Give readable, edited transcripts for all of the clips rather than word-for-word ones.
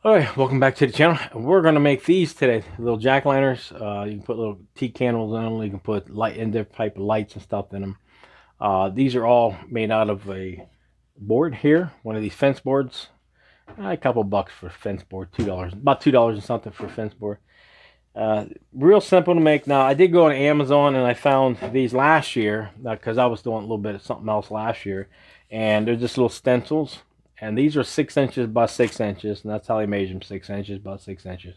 Alright, welcome back to the channel. We're gonna make these today, little jack-o'-lanterns. You can put little tea candles in them. You can put light in different type of lights and stuff in them. These are all made out of a board here, one of these fence boards. A couple bucks for a fence board, $2, about $2 and something for a fence board. Real simple to make. Now, I did go on Amazon and I found these last year because I was doing a little bit of something else last year, and they're just little stencils. And these are 6 inches by 6 inches, and that's how they measure them: 6 inches by 6 inches.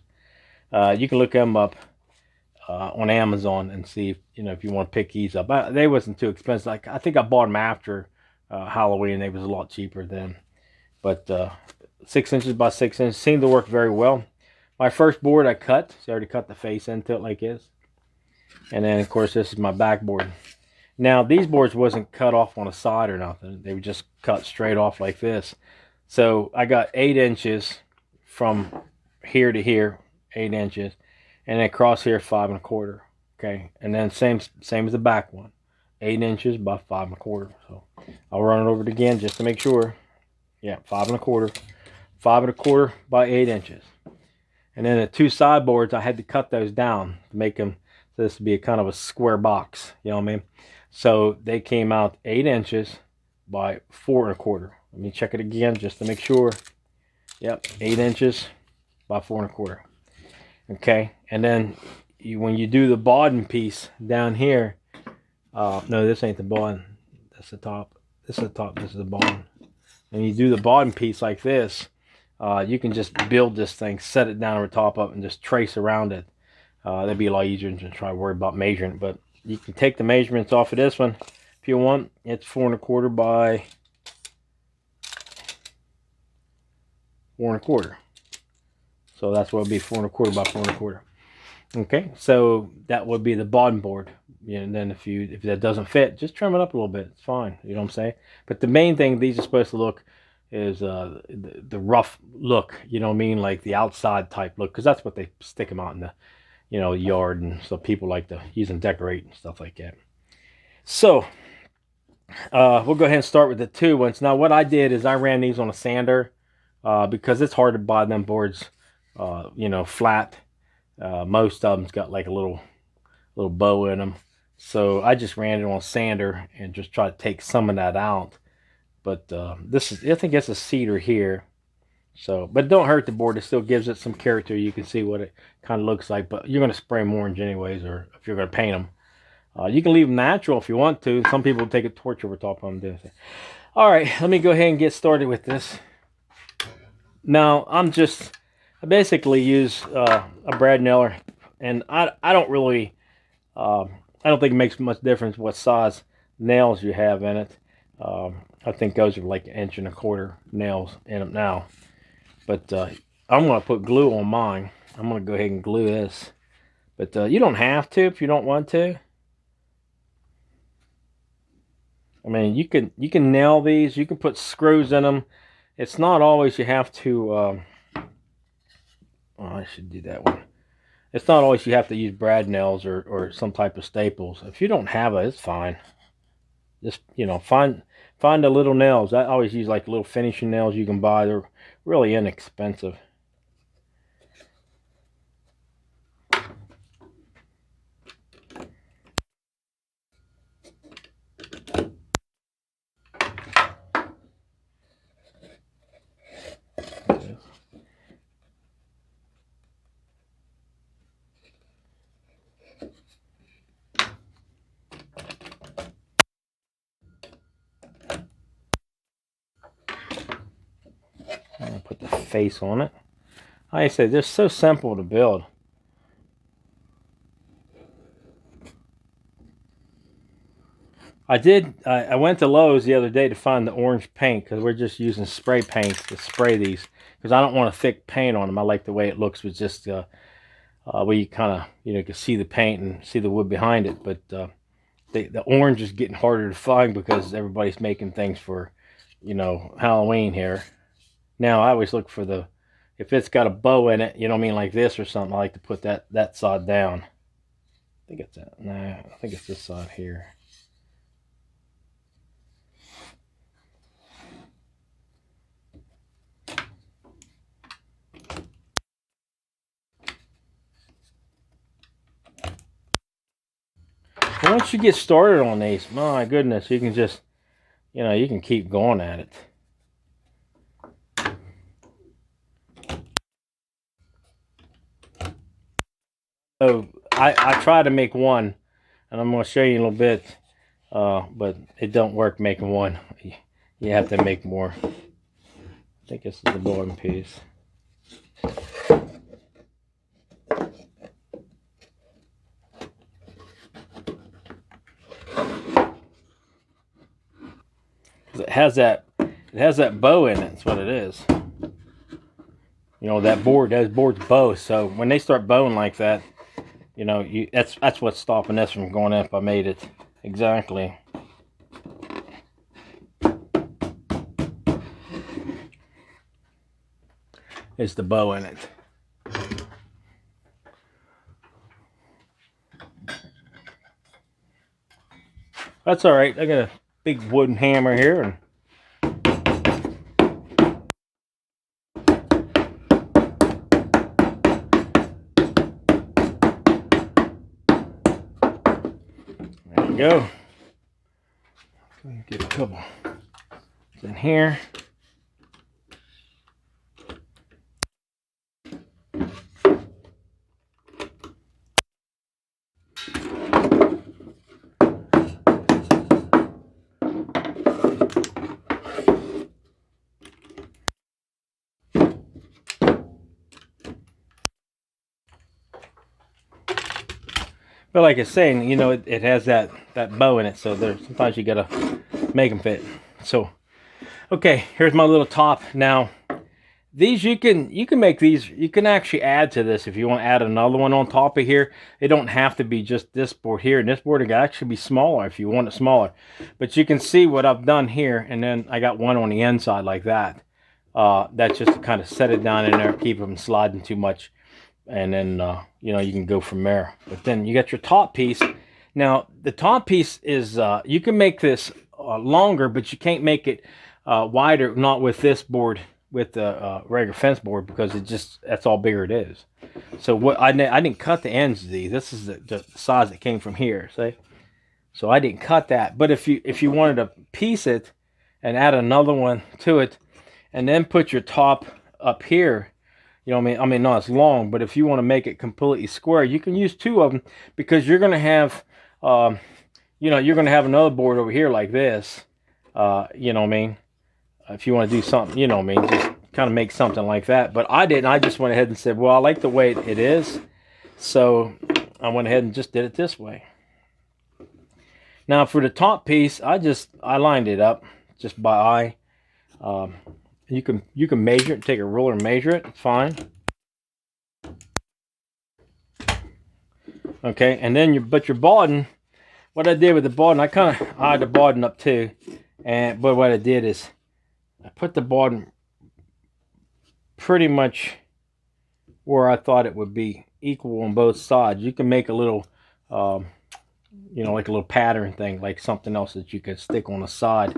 You can look them up on Amazon and see if you want to pick these up. They wasn't too expensive. Like I think I bought them after Halloween. They was a lot cheaper then. But 6 inches by 6 inches seemed to work very well. My first board I cut. So I already cut the face into it like this. And then of course this is my backboard. Now these boards wasn't cut off on the side or nothing. They were just cut straight off like this. So I got 8 inches from here to here, 8 inches, and then across here 5 1/4. Okay, and then same as the back one, 8 inches by 5 1/4. So I'll run it over it again just to make sure. Yeah, 5 1/4, 5 1/4 by 8 inches. And then the two sideboards, I had to cut those down to make them so this would be a kind of a square box. You know what I mean? So they came out 8 inches by 4 1/4. Let me check it again just to make sure. Yep, 8 inches by 4 1/4. Okay, and then when you do the bottom piece down here, no, this ain't the bottom. That's the top. This is the top. This is the bottom. And you do the bottom piece like this, you can just build this thing, set it down over top of it, and just trace around it. That'd be a lot easier than to try to worry about measuring it. But you can take the measurements off of this one if you want. It's 4 1/4 by 4 1/4. So that's what would be 4 1/4 by 4 1/4. Okay, so that would be the bottom board. And then if that doesn't fit, just trim it up a little bit. It's fine. You know what I'm saying? But the main thing these are supposed to look is the rough look. You know what I mean? Like the outside type look, because that's what they stick them out in the yard, and so people like to use and decorate and stuff like that. So we'll go ahead and start with the two ones. Now what I did is I ran these on a sander because it's hard to buy them boards, flat. Most of them's got like a little bow in them. So I just ran it on a sander and just try to take some of that out. But this is, I think it's a cedar here. So, but don't hurt the board. It still gives it some character. You can see what it kind of looks like. But you're going to spray them orange anyways, or if you're going to paint them. You can leave them natural if you want to. Some people take a torch over top of them. All right, let me go ahead and get started with this. Now, I basically use a brad nailer, and I don't really, I don't think it makes much difference what size nails you have in it. I think those are like 1 1/4 nails in them now. But I'm going to put glue on mine. I'm going to go ahead and glue this. But you don't have to if you don't want to. I mean, you can nail these. You can put screws in them. It's not always you have to. Oh, I should do that one. It's not always you have to use brad nails or some type of staples. If you don't have it, it's fine. Just find the little nails. I always use like little finishing nails you can buy. They're really inexpensive. I'm gonna put the face on it. Like I said, they're so simple to build. I went to Lowe's the other day to find the orange paint because we're just using spray paint to spray these because I don't want a thick paint on them. I like the way it looks with just where you kind of can see the paint and see the wood behind it. But the orange is getting harder to find because everybody's making things for Halloween here. Now I always look for if it's got a bow in it, you know what I mean, like this or something. I like to put that side down. I think it's that. Nah, I think it's this side here. once you get started on these, my goodness, you can just, you know, you can keep going at it. So I try to make one, and I'm going to show you in a little bit, but it don't work making one. You have to make more. I think this is the bottom piece. It has that bow in it. That's what it is. You know, that board's bow. So when they start bowing like that, you know, that's what's stopping this from going in if I made it exactly. It's the bow in it. That's all right. I got a big wooden hammer here, and there we go. Get a couple in here. But like I was saying, you know, it has that bow in it, so sometimes you gotta make them fit. So, okay, here's my little top. Now, these you can make these. You can actually add to this if you want to add another one on top of here. It don't have to be just this board here. And this board can actually be smaller if you want it smaller. But you can see what I've done here, and then I got one on the inside like that. That's just to kind of set it down in there, keep them sliding too much. And then, you know, you can go from there. But then you got your top piece. Now, the top piece is, you can make this longer, but you can't make it wider, not with this board, with the regular fence board, because that's all bigger it is. So what I didn't cut the ends of these. This is the size that came from here, see? So I didn't cut that. But if you wanted to piece it and add another one to it, and then put your top up here, you know what I mean, not as long, but if you want to make it completely square, you can use two of them, because you're going to have, you know, you're going to have another board over here like this, you know what I mean, if you want to do something, you know what I mean, just kind of make something like that. But I didn't. I just went ahead and said, well, I like the way it is, so I went ahead and just did it this way. Now for the top piece, I lined it up just by eye. You can measure it, take a ruler and measure it, it's fine. Okay, and then but your bodding, what I did with the bodding, I had the bodding up too, but what I did is I put the bodding pretty much where I thought it would be equal on both sides. You can make a little, you know, like a little pattern thing, like something else that you could stick on the side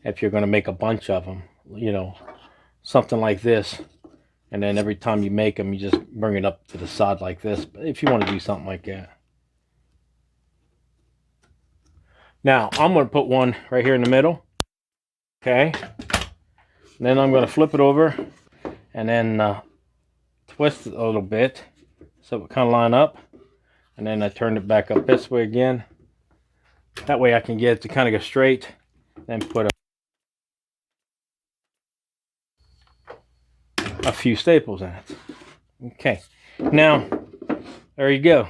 if you're going to make a bunch of them, you know. Something like this, and then every time you make them, you just bring it up to the side like this, if you want to do something like that. Now I'm going to put one right here in the middle, okay, and then I'm going to flip it over and then twist it a little bit so it kind of line up, and then I turn it back up this way again. That way I can get it to kind of go straight, then put a few staples in it. Okay, now there you go.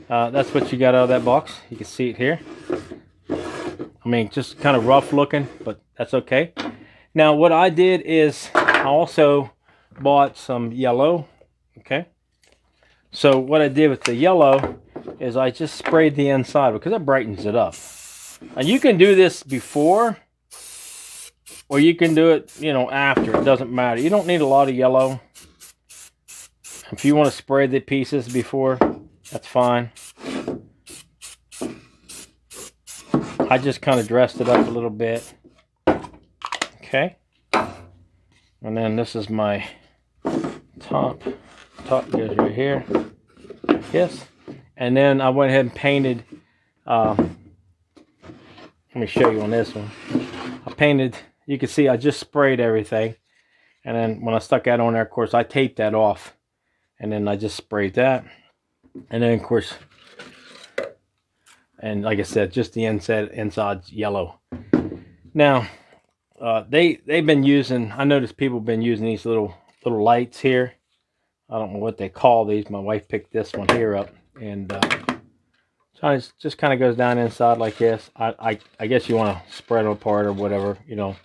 That's what you got out of that box. You can see it here. I mean, just kind of rough looking, but that's okay. Now what I did is I also bought some yellow. Okay, so what I did with the yellow is I just sprayed the inside because it brightens it up. And you can do this before, or you can do it, you know, after. It doesn't matter. You don't need a lot of yellow. If you want to spray the pieces before, that's fine. I just kind of dressed it up a little bit. Okay. And then this is my top. Top goes right here. Yes. And then I went ahead and painted Let me show you on this one. I painted, you can see I just sprayed everything. And then when I stuck that on there, of course, I taped that off. And then I just sprayed that. And then, of course, and like I said, just the inside's yellow. Now, they've been using, I noticed people have been using these little lights here. I don't know what they call these. My wife picked this one here up. And so it just kind of goes down inside like this. I guess you want to spread it apart or whatever, you know.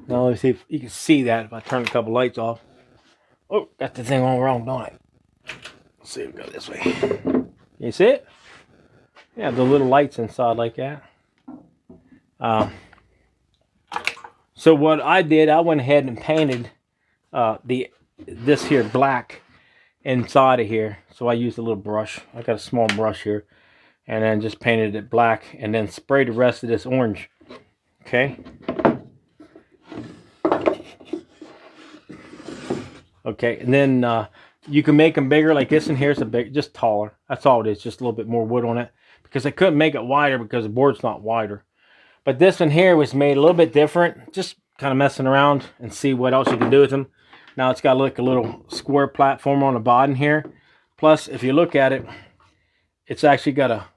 Now let's see if you can see that if I turn a couple lights off. Oh, got the thing on wrong, don't I? Let's see if we go this way. You see it? Yeah, the little lights inside like that. So what I did, I went ahead and painted this here black inside of here. So I used a little brush. I got a small brush here, and then just painted it black, and then sprayed the rest of this orange. Okay. Okay, and then you can make them bigger. Like this in here is just taller. That's all it is. Just a little bit more wood on it, because I couldn't make it wider because the board's not wider. But this one here was made a little bit different. Just kind of messing around and see what else you can do with them. Now it's got like a little square platform on the bottom here. Plus, if you look at it, it's actually got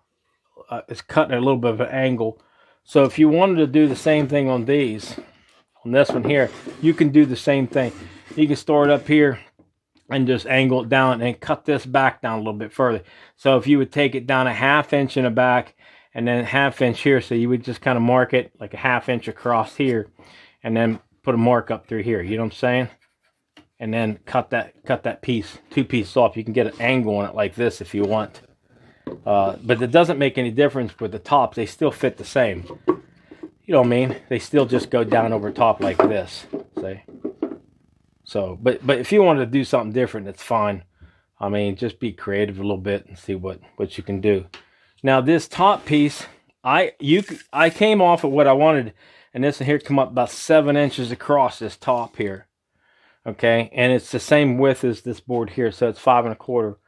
it's cut at a little bit of an angle. So if you wanted to do the same thing on these, on this one here, you can do the same thing. You can store it up here and just angle it down and cut this back down a little bit further. So if you would take it down a 1/2 inch in the back and then 1/2 inch here, so you would just kind of mark it like a 1/2 inch across here and then put a mark up through here. You know what I'm saying? And then cut that piece, 2 pieces off. You can get an angle on it like this if you want. But it doesn't make any difference with the tops. They still fit the same. You know what I mean? They still just go down over top like this. See? So, but if you wanted to do something different, it's fine. I mean, just be creative a little bit and see what you can do. Now, this top piece, I came off of what I wanted, and this here come up about 7 inches across this top here. Okay, and it's the same width as this board here, so it's 5 1/4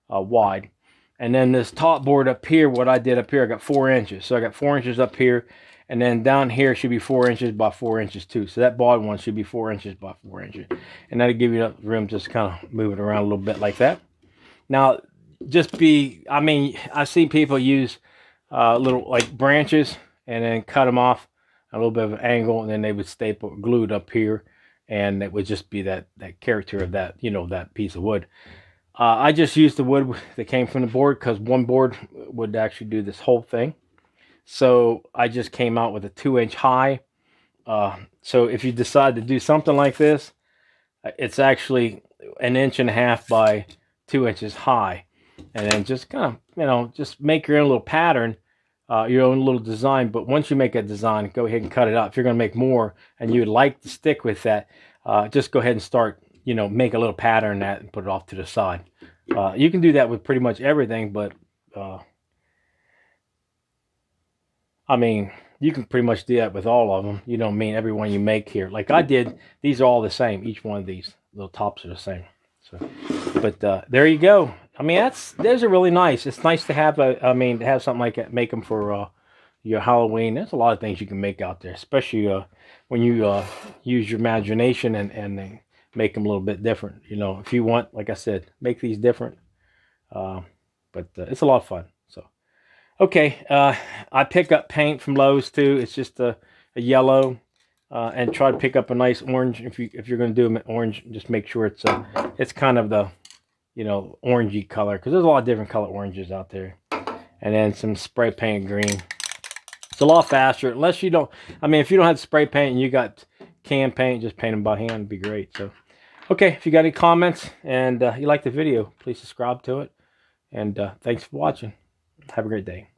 wide. And then this top board up here, what I did up here, I got 4 inches. So I got 4 inches up here, and then down here should be 4 inches by 4 inches too. So that bottom one should be 4 inches by 4 inches. And that'll give you enough room just to kind of move it around a little bit like that. Now, I mean, I've seen people use little like branches and then cut them off a little bit of an angle, and then they would staple glued up here, and it would just be that character of that, you know, that piece of wood. I just used the wood that came from the board because one board would actually do this whole thing. So I just came out with a 2-inch high. So if you decide to do something like this, it's actually 1.5 inches by 2 inches high. And then just kind of, you know, just make your own little pattern, your own little design. But once you make a design, go ahead and cut it out. If you're going to make more and you would like to stick with that, just go ahead and start, you know, make a little pattern that and put it off to the side. You can do that with pretty much everything, but I mean, you can pretty much do that with all of them. You know what I mean? Every one you make here. Like I did, these are all the same. Each one of these little tops are the same. So, but there you go. I mean, those are really nice. It's nice to have to have something like that. Make them for your Halloween. There's a lot of things you can make out there, especially when you use your imagination and make them a little bit different. You know, if you want, like I said, make these different. But it's a lot of fun. So, okay, I pick up paint from Lowe's too. It's just a yellow, and try to pick up a nice orange. If you're going to do them in orange, just make sure it's kind of the, you know, orangey color, because there's a lot of different color oranges out there. And then some spray paint green. It's a lot faster, unless you don't. I mean, if you don't have spray paint and you got can paint, just paint them by hand. It'd be great. So, okay, if you got any comments and you like the video, please subscribe to it. And thanks for watching. Have a great day.